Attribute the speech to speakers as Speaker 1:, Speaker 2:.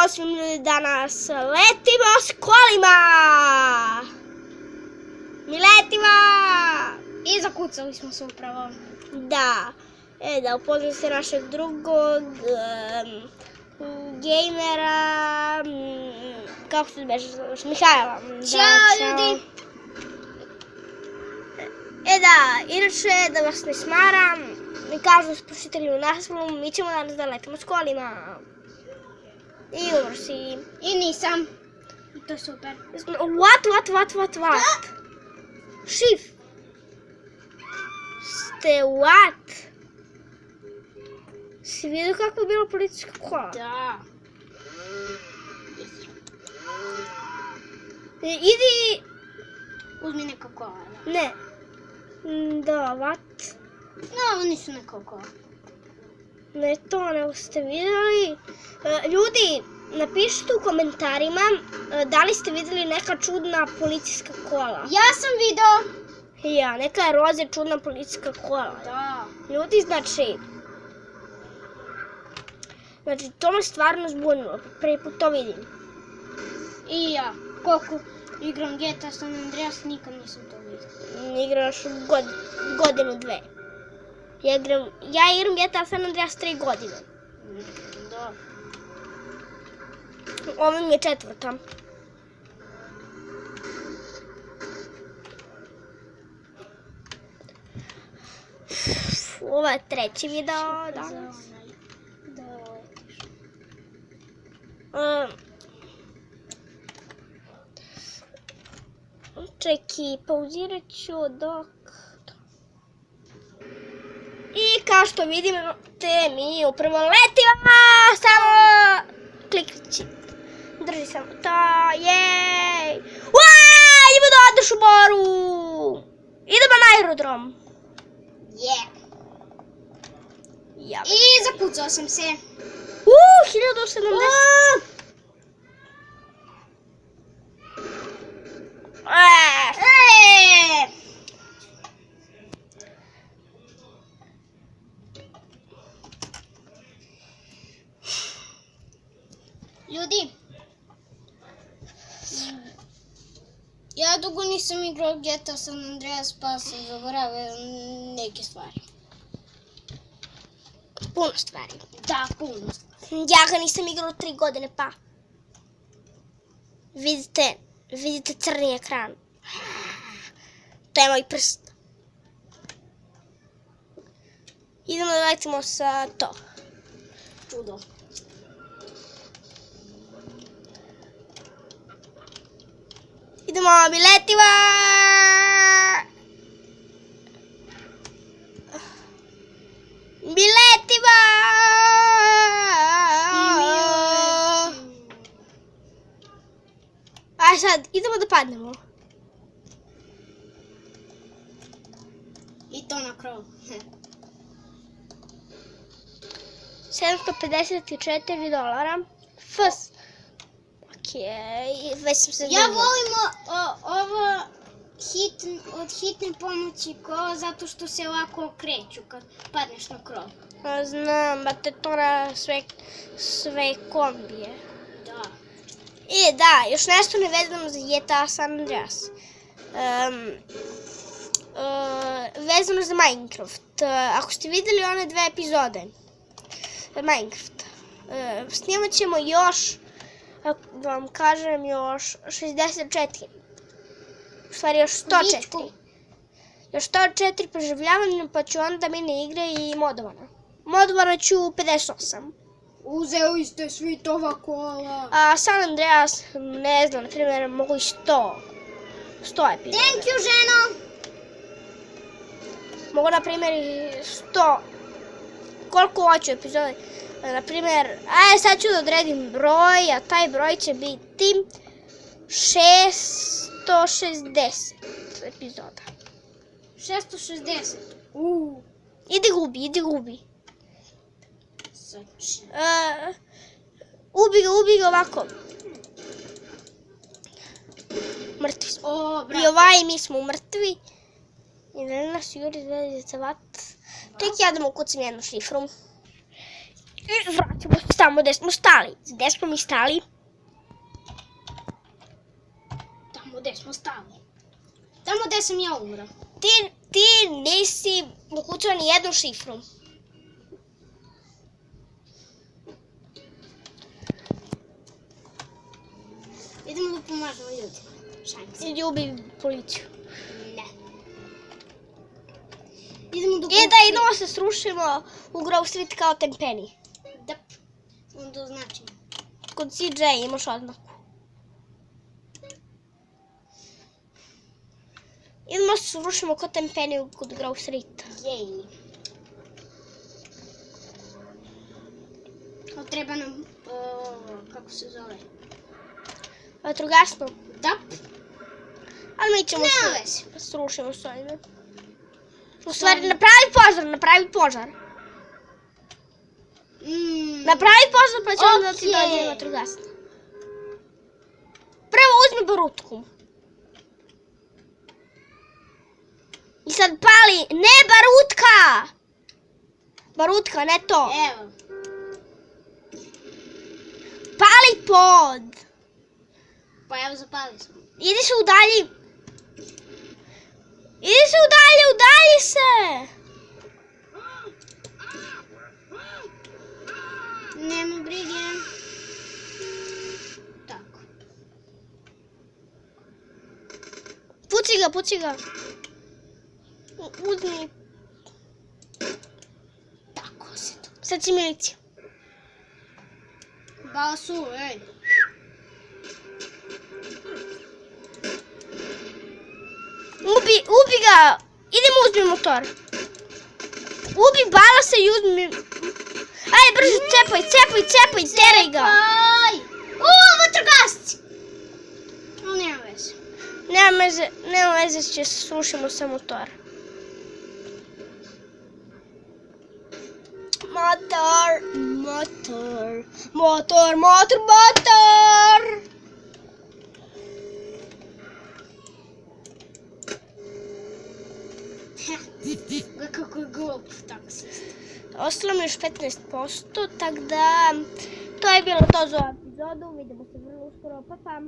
Speaker 1: pozdravim ljudi, danas letimo s kolima! Mi letimo!
Speaker 2: I zakucali smo se upravo.
Speaker 1: Da, da upoznam se našeg drugog gejmera, kako se beže zoveš, Mihajla.
Speaker 2: Ćao ljudi!
Speaker 1: Inače, da vas ne smaram, mi kažu s pročitali u naslovu, mi ćemo danas da letimo s kolima. I umro si.
Speaker 2: I nisam. I to je super.
Speaker 1: What? Šif. What? Si vidio kako je bilo policijska kola?
Speaker 2: Da.
Speaker 1: Idi...
Speaker 2: Uzmi neka kola, da.
Speaker 1: Ne. Da, what?
Speaker 2: No, oni su neka kola.
Speaker 1: Ne to, nego ste vidjeli. Ljudi, napišite u komentarima da li ste vidjeli neka čudna policijska kola.
Speaker 2: Ja sam video.
Speaker 1: Ja, neka je roze čudna policijska kola.
Speaker 2: Da.
Speaker 1: Ljudi, znači, to me stvarno zbunilo. Prvi put to vidim.
Speaker 2: I ja. Koliko igram GTA San Andreas, nikad nisam to vidio.
Speaker 1: Igraš godinu, dve. Ja igram GTA San Andreas 3 godine.
Speaker 2: Da.
Speaker 1: Ovo mi je 4. Ovo je 3. video danas. Čekaj, pauzirat ću dok... I kao što vidite, mi upravo letimo, samo kliknići. Drži samo to, jej! Idemo da odeš u moru! Idemo na aerodrom.
Speaker 2: Je. I zakucao sam se.
Speaker 1: 1070.
Speaker 2: Ljudi, ja dugo nisam igrao GTA San Andreas pa sam zaboravio neke stvari.
Speaker 1: Puno stvari.
Speaker 2: Da, puno.
Speaker 1: Ja ga nisam igrao 3 godine, pa. Vidite crni ekran. To je moj prst. Idemo da letimo sa to.
Speaker 2: Čudo.
Speaker 1: Idemo, mi letimo! Mi letimo! A sad, idemo da padnemo.
Speaker 2: I to na krov.
Speaker 1: $754. Fs. Okej, već sam se
Speaker 2: Ja volim ovo od hitne pomoći kola zato što se ovako okreću kad padneš na krov.
Speaker 1: Znam, bate to na sve kombije.
Speaker 2: Da.
Speaker 1: I da, još nešto nevezano za GTA San Andreas. Vezano za Minecraft. Ako ste vidjeli one 2 epizode Minecraft, snimat ćemo još, da vam kažem, još 64. U stvari još 104. Još 104 preživljavanja, pa ću onda mini igre i modovana. Modovana ću 58.
Speaker 2: Uzeli ste svi tova kola.
Speaker 1: A San Andreas, ne znam, na primjer, mogu i 100 epizoda.
Speaker 2: Thank you, ženo!
Speaker 1: Mogu, na primjer, i 100. Koliko hoću epizode. Na primjer, sad ću da odredim broj, a taj broj će biti 660 epizoda.
Speaker 2: 660.
Speaker 1: Idi gubi.
Speaker 2: Znači.
Speaker 1: Ubi ga ovako. Mrtvi smo. I mi smo mrtvi. I ne nas juri zvezdica vat. Ček, ja da mu kucam jednu šifru. I vraćamo se. tamo gde smo stali. Gde smo mi stali?
Speaker 2: Tamo gde smo stali. Tamo gde sam ja umro.
Speaker 1: Ti nisi ukucao ni jednu šifru.
Speaker 2: Idemo da pomažemo ljudima. Šajmo se.
Speaker 1: Idi ubi policiju.
Speaker 2: Ne. Idemo da
Speaker 1: Idemo se srušimo u Grove Street kao Tempeni.
Speaker 2: Da. Onda označimo.
Speaker 1: Kod CJ imaš oznaku. Idemo se srušimo kod Tempeni kod Grove Street.
Speaker 2: Jej. Treba nam, kako se zove?
Speaker 1: Vatrogasno.
Speaker 2: Da.
Speaker 1: Ali mi ćemo
Speaker 2: Nema
Speaker 1: se srušimo s ovime. U stvari, napravi požar. Napravi požar pa ćemo da ti dođe vatrogasno. Prvo uzmi barutku. I sad pali, ne barutka! Barutka, ne to.
Speaker 2: Evo.
Speaker 1: Pali pod.
Speaker 2: Pa evo zapali smo.
Speaker 1: Idi se udalji. Udalji se.
Speaker 2: Nema brige. Tako.
Speaker 1: Puci ga. Uzmi.
Speaker 2: Tako se to.
Speaker 1: Sad si milicija.
Speaker 2: Basu, ej.
Speaker 1: Ubi ga. Idemo uzmi motor. Ubi balasa i uzmi. Ajde, brže, cepaj, teraj ga.
Speaker 2: Aj! Vatrogasci! No, nema veze.
Speaker 1: Nema veze, će se srušimo sa motora. Motor.
Speaker 2: Kako je glup taksist.
Speaker 1: Ostalo mi još 15%, tako da to je bilo to za ovu epizodu. Vidimo se vrlo uskoro, pa.